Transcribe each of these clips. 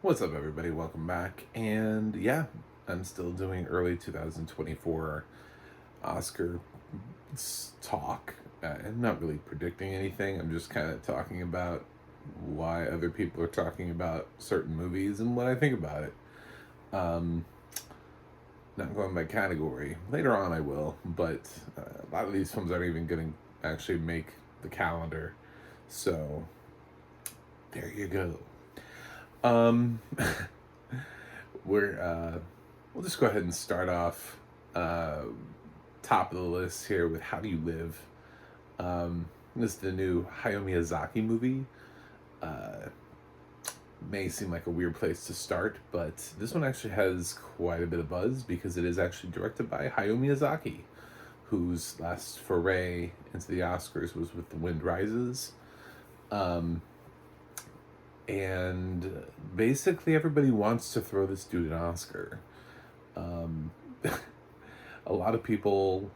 What's up, everybody? Welcome back. And yeah, I'm still doing early 2024 Oscar talk. I'm not really predicting anything. I'm just kind of talking about why other people are talking about certain movies and what I think about it. Um, Not going by category. Later on, I will, but a lot of these films aren't even going to actually make the calendar. So there you go. Um, we're we'll just go ahead and start off uh, top of the list here with How Do You Live? This is the new Hayao Miyazaki movie. Uh, may seem like a weird place to start, but this one actually has quite a bit of buzz because it is actually directed by Hayao Miyazaki, whose last foray into the Oscars was with The Wind Rises. Um, and basically everybody wants to throw this dude an Oscar. Um, a lot of people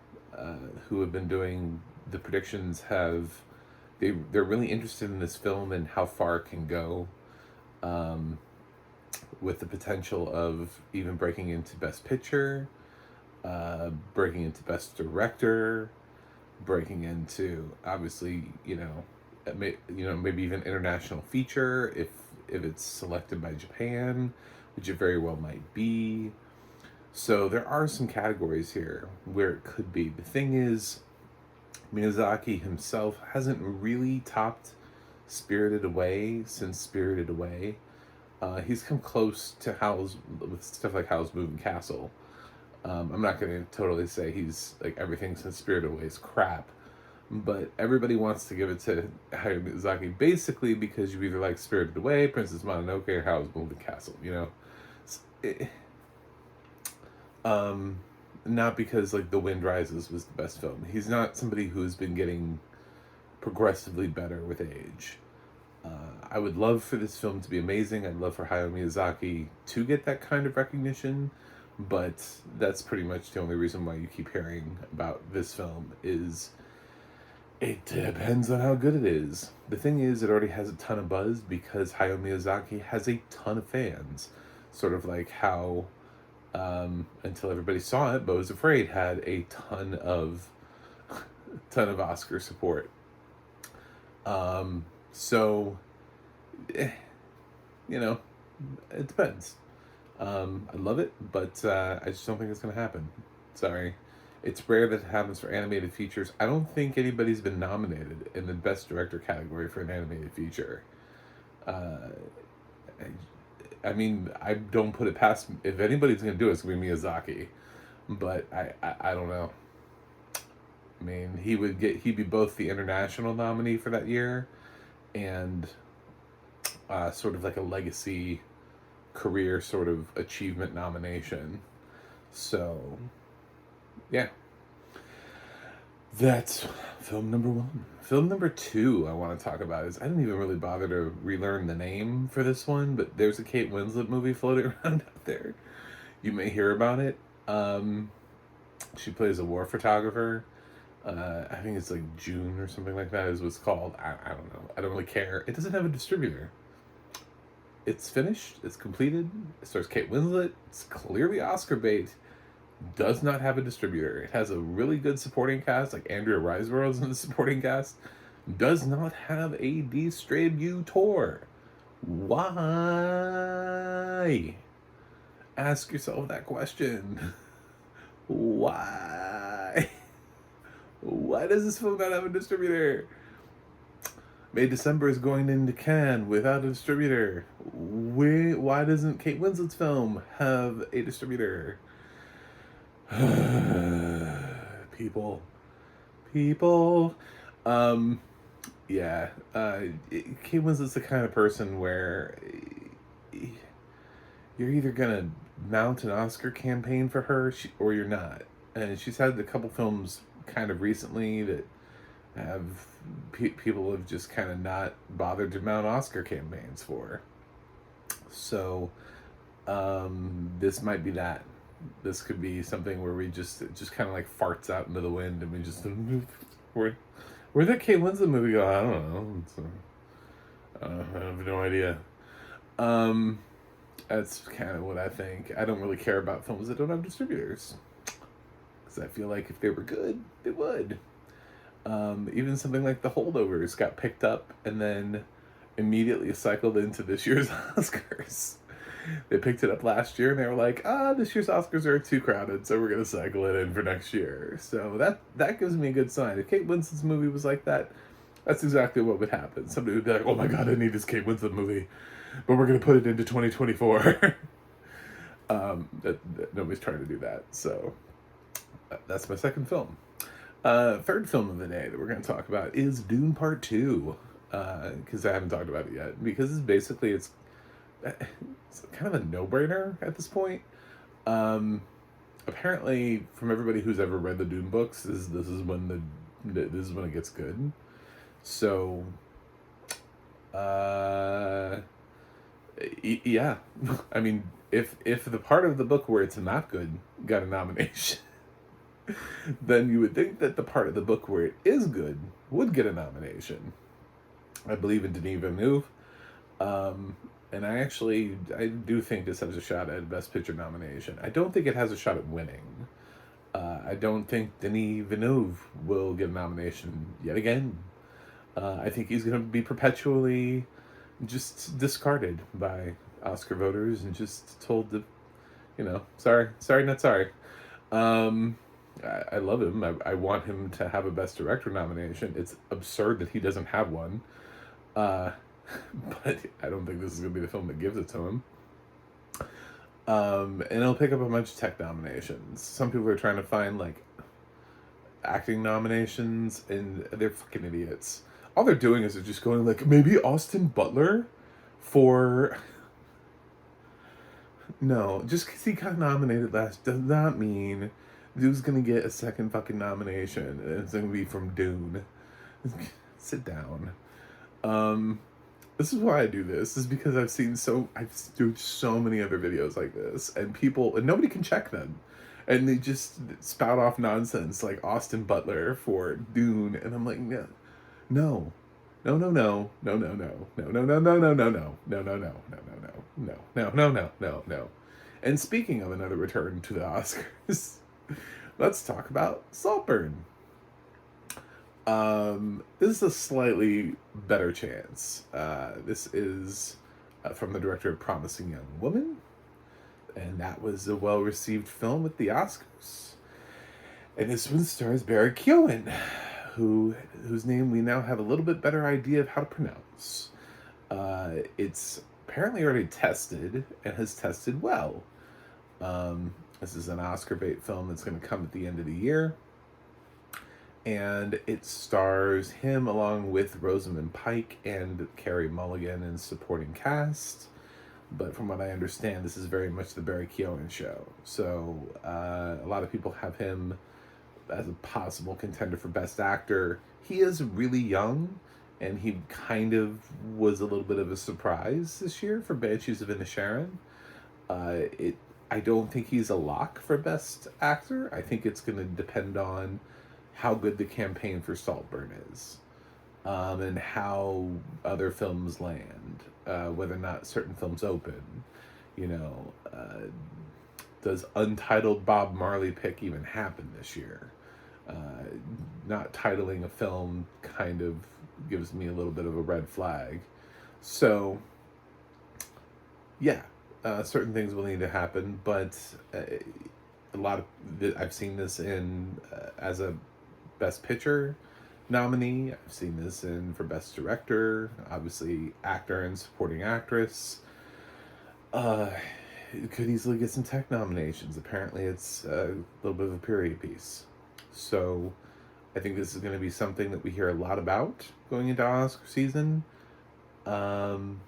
who have been doing the predictions they're really interested in this film and how far it can go, um, with the potential of even breaking into Best Picture, breaking into Best Director, breaking into obviously maybe even international feature if it's selected by Japan, which it very well might be. So there are some categories here where it could be. The thing is, Miyazaki himself hasn't really topped Spirited Away since Spirited Away. He's come close to Howl's with stuff like Howl's Moving Castle. I'm not going to totally say he's like everything since Spirited Away is crap, but everybody wants to give it to Hayao Miyazaki basically because you either like Spirited Away, Princess Mononoke, or Howl's Moving Castle. It, not because like The Wind Rises was the best film. He's not somebody who's been getting progressively better with age. I would love for this film to be amazing. I'd love for Hayao Miyazaki to get that kind of recognition, but that's pretty much the only reason why you keep hearing about this film is it depends on how good it is. The thing is, it already has a ton of buzz because Hayao Miyazaki has a ton of fans. Sort of like how Until Everybody Saw It, Beau Was Afraid had a ton of Oscar support. So, eh, you know, it depends. I love it, but I just don't think it's going to happen. Sorry. It's rare that it happens for animated features. I don't think anybody's been nominated in the Best Director category for an animated feature. Uh, I mean, I don't put it past. If anybody's going to do it, it's going to be Miyazaki. But I don't know. I mean, he'd be both the international nominee for that year and sort of like a legacy career sort of achievement nomination. So, yeah. That's film number one. Film number two I want to talk about is I didn't even really bother to relearn the name for this one, but there's a Kate Winslet movie floating around out there. You may hear about it. She plays a war photographer. I think it's like June or something like that is what it's called. I don't know. I don't really care. It doesn't have a distributor. It's finished. It's completed. It stars Kate Winslet. It's clearly Oscar bait. Does not have a distributor. It has a really good supporting cast, like Andrea Riseborough's in the supporting cast. Does not have a distributor. Why? Ask yourself that question. Why? Why does this film not have a distributor? May December is going into Cannes without a distributor. Why doesn't Kate Winslet's film have a distributor? people yeah, Kate Winslet's the kind of person where you're either gonna mount an Oscar campaign for her or you're not, and she's had a couple films kind of recently that have people have just kind of not bothered to mount Oscar campaigns for. So this might be that. This could be something where we just kind of like farts out into the wind and we just where'd that Kate Winslet movie go? I don't know. I have no idea. That's kind of what I think. I don't really care about films that don't have distributors, because I feel like if they were good, they would. Even something like The Holdovers got picked up and then immediately cycled into this year's Oscars. They picked it up last year and they were like, this year's Oscars are too crowded, so we're going to cycle it in for next year. So that gives me a good sign. If Kate Winslet's movie was like that, that's exactly what would happen. Somebody would be like, oh my god, I need this Kate Winslet movie, but we're going to put it into 2024. Nobody's trying to do that. So that's my second film. Third film of the day that we're going to talk about is Dune Part 2. Because I haven't talked about it yet. Because it's kind of a no-brainer at this point. Apparently, from everybody who's ever read the Dune books, this is when it gets good. So, yeah. I mean, if the part of the book where it's not good got a nomination, then you would think that the part of the book where it is good would get a nomination. I believe in Denis Villeneuve. And I do think this has a shot at a Best Picture nomination. I don't think it has a shot at winning. I don't think Denis Villeneuve will get a nomination yet again. I think he's going to be perpetually just discarded by Oscar voters and just told to, sorry, not sorry. I love him. I want him to have a Best Director nomination. It's absurd that he doesn't have one. But I don't think this is going to be the film that gives it to him. And it'll pick up a bunch of tech nominations. Some people are trying to find, acting nominations, and they're fucking idiots. All they're doing is they're just going, maybe Austin Butler for... No, just because he got nominated last does not mean dude's gonna get a second fucking nomination, and it's gonna be from Dune. Sit down. This is why I do this. Is because I've seen so many other videos like this, and nobody can check them, and they just spout off nonsense like Austin Butler for Dune, and I'm like, no. And speaking of another return to the Oscars, let's talk about Saltburn. This is a slightly better chance. This is from the director of Promising Young Woman, and that was a well-received film at the Oscars. And this one stars Barry Keoghan, whose name we now have a little bit better idea of how to pronounce. It's apparently already tested and has tested well. This is an Oscar bait film that's going to come at the end of the year. And it stars him along with Rosamund Pike and Carey Mulligan in supporting cast. But from what I understand, this is very much the Barry Keoghan show. So a lot of people have him as a possible contender for Best Actor. He is really young, and he kind of was a little bit of a surprise this year for Banshees of Inisherin. I don't think he's a lock for Best Actor. I think it's going to depend on how good the campaign for Saltburn is, and how other films land, whether or not certain films open. Does Untitled Bob Marley pick even happen this year? Not titling a film kind of gives me a little bit of a red flag. So, yeah, certain things will need to happen, but a lot of I've seen this in as a Best Picture nominee. I've seen this in for Best Director, obviously actor and supporting actress. It could easily get some tech nominations. Apparently it's a little bit of a period piece. So I think this is going to be something that we hear a lot about going into Oscar season. And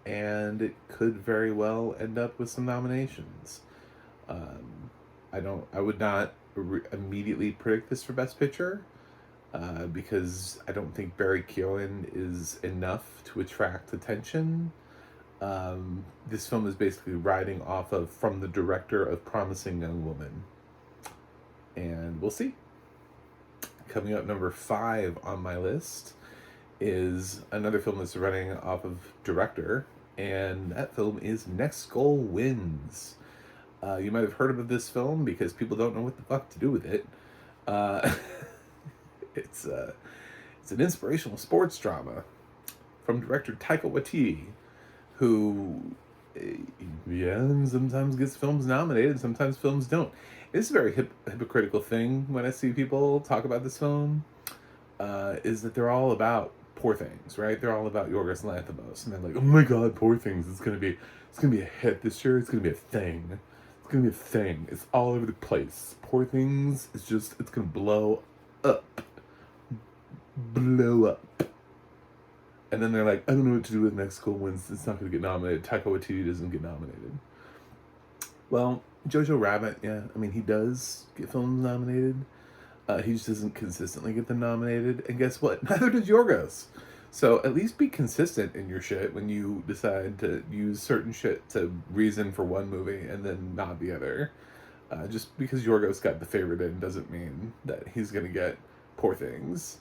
it could very well end up with some nominations. I would not immediately predict this for Best Picture, because I don't think Barry Keoghan is enough to attract attention. This film is basically riding off of from the director of Promising Young Woman. And we'll see. Coming up number 5 on my list is another film that's running off of director, and that film is Next Goal Wins. You might have heard of this film because people don't know what the fuck to do with it. Uh, it's it's an inspirational sports drama from director Taika Waititi, who, yeah, sometimes gets films nominated, sometimes films don't. It's a very hypocritical thing when I see people talk about this film, is that they're all about Poor Things, right? They're all about Yorgos Lanthimos, and they're like, oh my god, Poor Things, it's gonna be a hit this year, it's gonna be a thing. It's gonna be a thing. It's all over the place. Poor Things is just, it's gonna blow up. Blow up. And then they're like, I don't know what to do with Next Goal Wins. It's not going to get nominated. Taika Waititi doesn't get nominated. Well, Jojo Rabbit, yeah, I mean, he does get films nominated. He just doesn't consistently get them nominated. And guess what? Neither does Yorgos. So at least be consistent in your shit when you decide to use certain shit to reason for one movie and then not the other. Just because Yorgos got the favorite in doesn't mean that he's going to get Poor Things.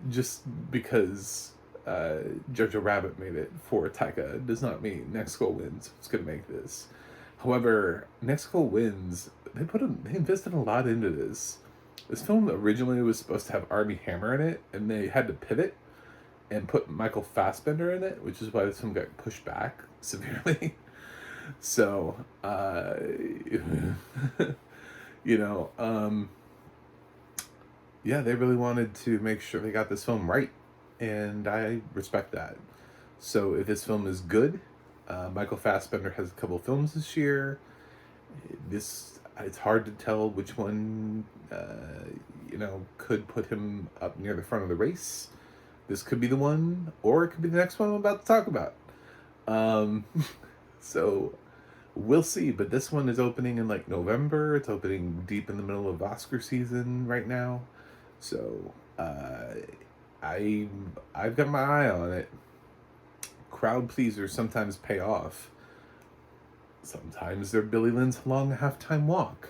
Just because Jojo Rabbit made it for Taika does not mean Next Goal Wins is going to make this. However, Next Goal Wins, they invested a lot into this. This film originally was supposed to have Armie Hammer in it, and they had to pivot and put Michael Fassbender in it, which is why this film got pushed back severely. So, you know, yeah, they really wanted to make sure they got this film right, and I respect that. So if this film is good, Michael Fassbender has a couple of films this year. It's hard to tell which one, could put him up near the front of the race. This could be the one, or it could be the next one I'm about to talk about. So we'll see, but this one is opening in like November. It's opening deep in the middle of Oscar season right now. So I've got my eye on it. Crowd pleasers sometimes pay off. Sometimes they're Billy Lynn's long halftime walk,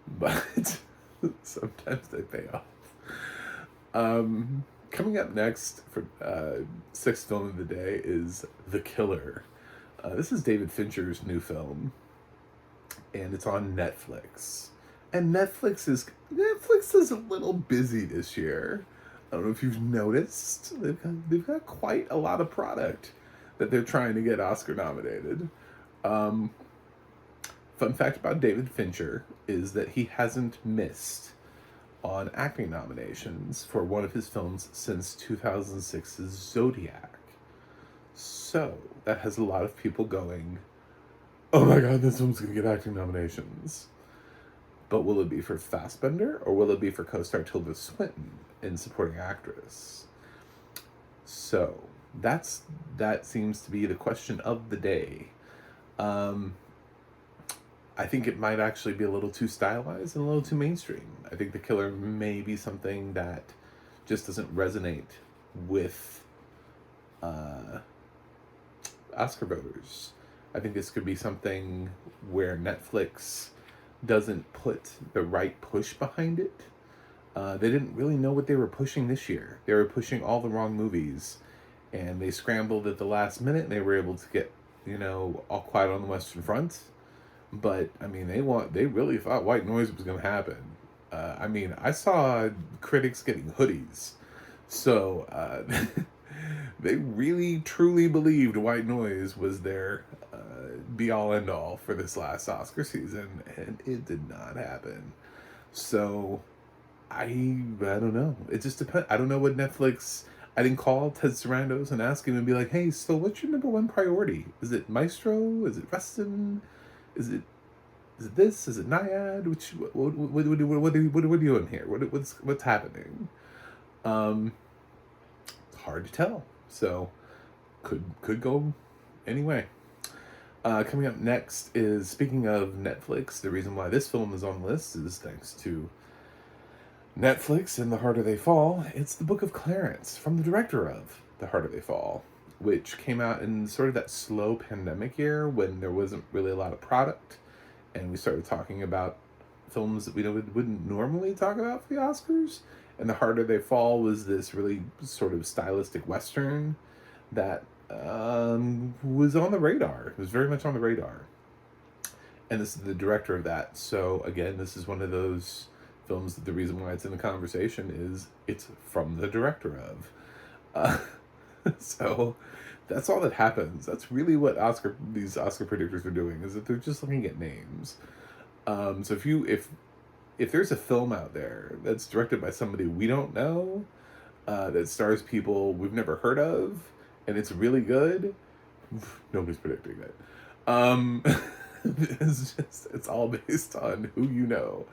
but sometimes they pay off. Coming up next for sixth film of the day is The Killer. This is David Fincher's new film, and it's on Netflix. And Netflix is a little busy this year. I don't know if you've noticed. They've got quite a lot of product that they're trying to get Oscar nominated. Fun fact about David Fincher is that he hasn't missed on acting nominations for one of his films since 2006's Zodiac. So that has a lot of people going, oh my god, this film's gonna get acting nominations. But will it be for Fassbender, or will it be for co-star Tilda Swinton in supporting actress? So that seems to be the question of the day. I think it might actually be a little too stylized and a little too mainstream. I think The Killer may be something that just doesn't resonate with Oscar voters. I think this could be something where Netflix doesn't put the right push behind it. They didn't really know what they were pushing this year. They were pushing all the wrong movies, and they scrambled at the last minute, and they were able to get, All Quiet on the Western Front. But I mean, they really thought White Noise was going to happen. I saw critics getting hoodies, so they really truly believed White Noise was their be all end all for this last Oscar season, and it did not happen. So I don't know. It just depends. I don't know what Netflix. I didn't call Ted Sarandos and ask him and be like, hey, so what's your number one priority? Is it Maestro? Is it Reston? Is it this? Is it Naiad? What are we doing here? What's happening? It's hard to tell. So could go anyway. Coming up next is, speaking of Netflix, the reason why this film is on the list is thanks to Netflix and The Harder They Fall. It's The Book of Clarence, from the director of The Harder They Fall, which came out in sort of that slow pandemic year when there wasn't really a lot of product, and we started talking about films that we wouldn't normally talk about for the Oscars. And The Harder They Fall was this really sort of stylistic Western that was on the radar. It was very much on the radar. And this is the director of that. So again, this is one of those films that the reason why it's in the conversation is it's from the director of. Uh, so that's all that happens. That's really what these Oscar predictors are doing, is that they're just looking at names. So if there's a film out there that's directed by somebody we don't know, that stars people we've never heard of, and it's really good, nobody's predicting it. It's all based on who you know.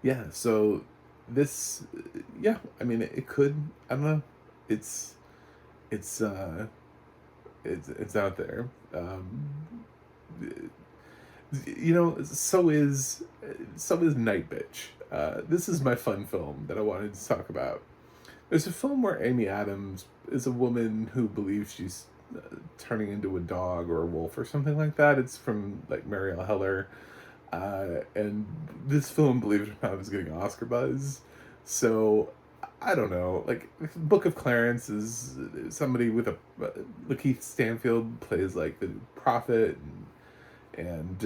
Yeah, so this, yeah, I mean, it could, I don't know, it's, it's, uh, it's out there. So is Night Bitch. This is my fun film that I wanted to talk about. There's a film where Amy Adams is a woman who believes she's turning into a dog or a wolf or something like that. It's from like Marielle Heller. And this film, believe it or not, is getting Oscar buzz. So, I don't know. Like, Book of Clarence is somebody with Lakeith Stanfield plays like the prophet, and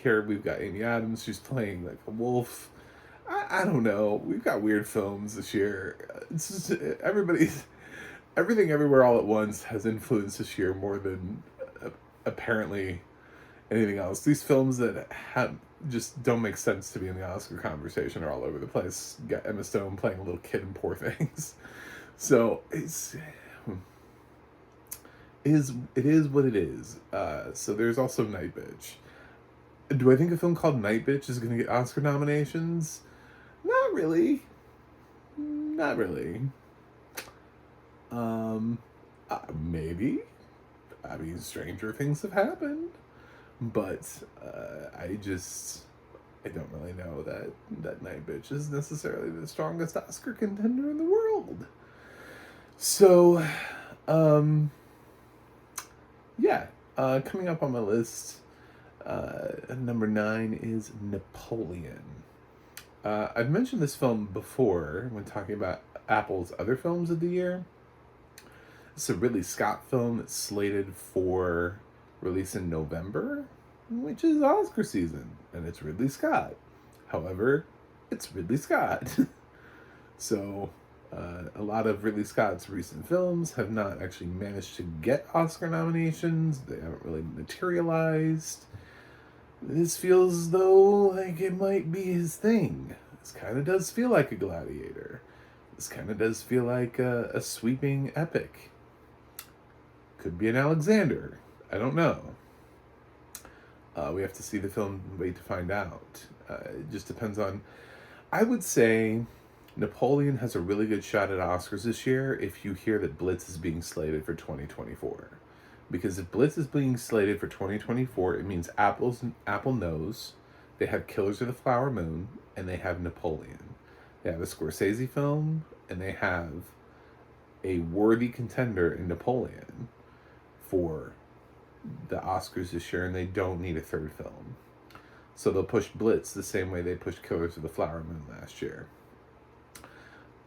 here we've got Amy Adams, who's playing like a wolf. I don't know. We've got weird films this year. It's just everything everywhere all at once has influenced this year more than apparently anything else. These films that just don't make sense to be in the Oscar conversation are all over the place. You got Emma Stone playing a little kid in Poor Things. So it is what it is. So there's also Night Bitch. Do I think a film called Night Bitch is going to get Oscar nominations? Not really. Not really. Maybe. I mean, stranger things have happened. But I don't really know that Night Bitch is necessarily the strongest Oscar contender in the world. So, yeah. Coming up on my list, number 9 is Napoleon. I've mentioned this film before when talking about Apple's other films of the year. It's a Ridley Scott film that's slated for release in November, which is Oscar season, and it's Ridley Scott. However, it's Ridley Scott. So, a lot of Ridley Scott's recent films have not actually managed to get Oscar nominations. They haven't really materialized. This feels as though like it might be his thing. This kind of does feel like a Gladiator. This kind of does feel like a sweeping epic. Could be an Alexander. I don't know. We have to see the film and wait to find out. It just depends on... I would say Napoleon has a really good shot at Oscars this year if you hear that Blitz is being slated for 2024. Because if Blitz is being slated for 2024, it means Apple knows they have Killers of the Flower Moon and they have Napoleon. They have a Scorsese film and they have a worthy contender in Napoleon for the Oscars this year, and they don't need a third film. So they'll push Blitz the same way they pushed Killers of the Flower Moon last year.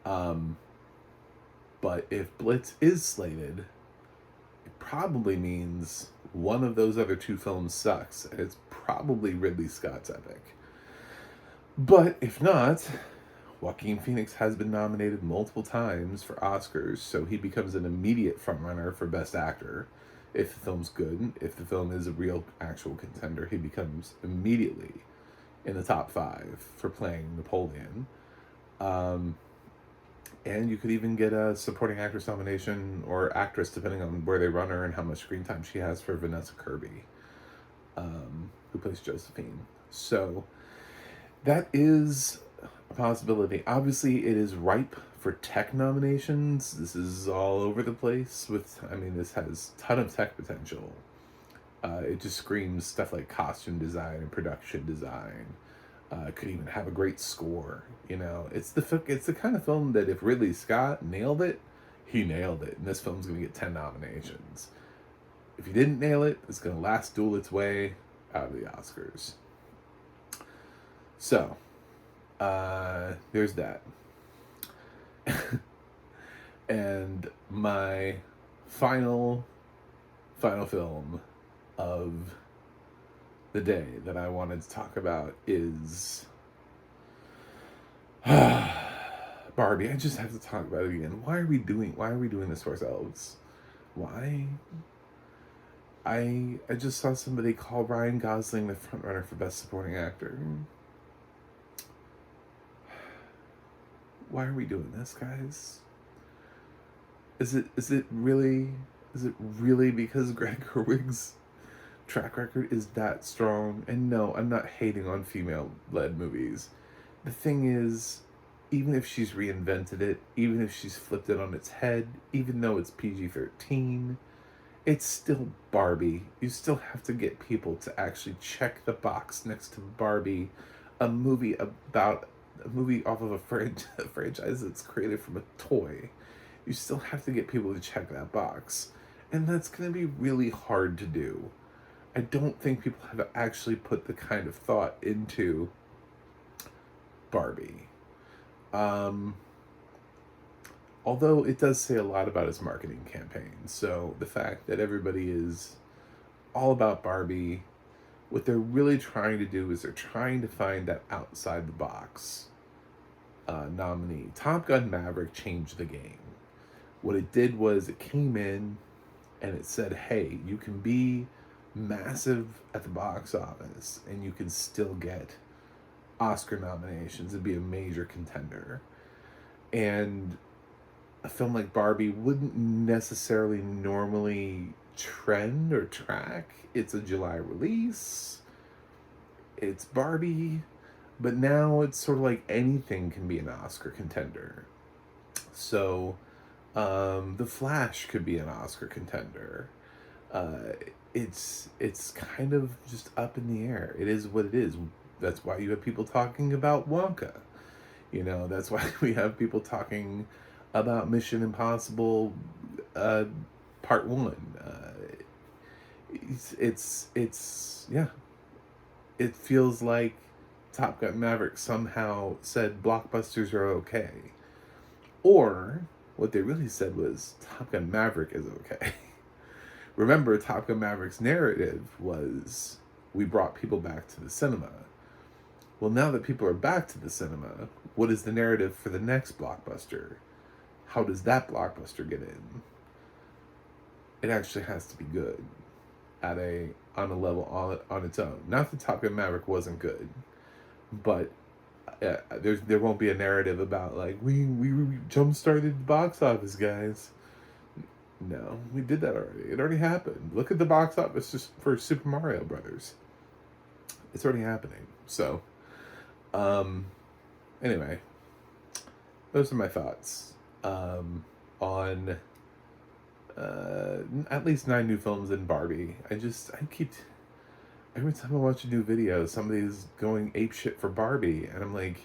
But if Blitz is slated, it probably means one of those other two films sucks, and it's probably Ridley Scott's epic. But if not, Joaquin Phoenix has been nominated multiple times for Oscars, so he becomes an immediate frontrunner for Best Actor. If the film's good, if the film is a real, actual contender, he becomes immediately in the top 5 for playing Napoleon. And you could even get a supporting actress nomination or actress, depending on where they run her and how much screen time she has, for Vanessa Kirby, who plays Josephine. So that is a possibility. Obviously, it is ripe for tech nominations. This is all over the place. This has a ton of tech potential. It just screams stuff like costume design and production design. Could even have a great score. It's the kind of film that if Ridley Scott nailed it, he nailed it. And this film's going to get 10 nominations. If he didn't nail it, it's going to last duel its way out of the Oscars. So, there's that. And my final film of the day that I wanted to talk about is Barbie. I just have to talk about it again. Why are we doing this to ourselves? Why? I just saw somebody call Ryan Gosling the frontrunner for Best Supporting Actor. Why are we doing this, guys? Is it really because Greta Gerwig's track record is that strong? And no, I'm not hating on female-led movies. The thing is, even if she's reinvented it, even if she's flipped it on its head, even though it's PG-13, it's still Barbie. You still have to get people to actually check the box next to Barbie, a movie off of a franchise that's created from a toy. You still have to get people to check that box. And that's going to be really hard to do. I don't think people have actually put the kind of thought into Barbie. Although it does say a lot about his marketing campaign. So the fact that everybody is all about Barbie, what they're really trying to do is they're trying to find that outside the box nominee. Top Gun Maverick changed the game. What it did was it came in and it said, hey, you can be massive at the box office and you can still get Oscar nominations and be a major contender. And a film like Barbie wouldn't necessarily normally trend or track. It's a July release. It's Barbie. But now it's sort of like anything can be an Oscar contender. So The Flash could be an Oscar contender. It's kind of just up in the air. It is what it is. That's why you have people talking about Wonka. That's why we have people talking about Mission Impossible Part 1. Yeah. It feels like Top Gun Maverick somehow said blockbusters are okay. Or what they really said was Top Gun Maverick is okay. Remember, Top Gun Maverick's narrative was we brought people back to the cinema. Well, now that people are back to the cinema, what is the narrative for the next blockbuster? How does that blockbuster get in? It actually has to be good on a level on its own. Not that Top Gun Maverick wasn't good, but there won't be a narrative about like we jump-started the box office, guys. No, we did that already. It already happened. Look at the box office just for Super Mario Brothers. It's already happening. So, anyway, those are my thoughts on at least 9 new films in Barbie. Every time I watch a new video, somebody's going apeshit for Barbie, and I'm like,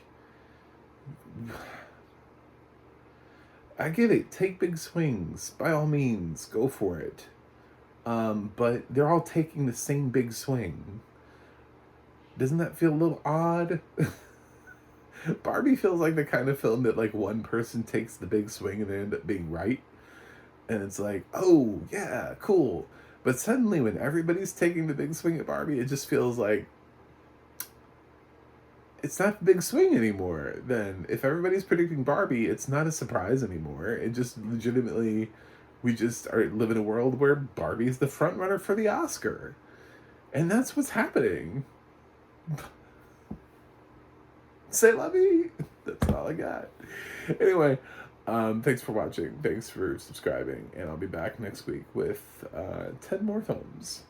I get it. Take big swings. By all means, go for it. But they're all taking the same big swing. Doesn't that feel a little odd? Barbie feels like the kind of film that like one person takes the big swing and they end up being right. And it's like, oh, yeah, cool. But suddenly when everybody's taking the big swing at Barbie, it just feels like it's not the big swing anymore. Then if everybody's predicting Barbie, it's not a surprise anymore. It just legitimately, we just live in a world where Barbie's the front runner for the Oscar. And that's what's happening. Say la vie. That's all I got. Anyway, thanks for watching. Thanks for subscribing. And I'll be back next week with 10 more films.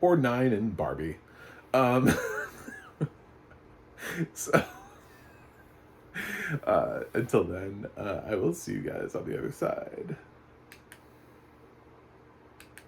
Or 9 in Barbie. So, until then, I will see you guys on the other side.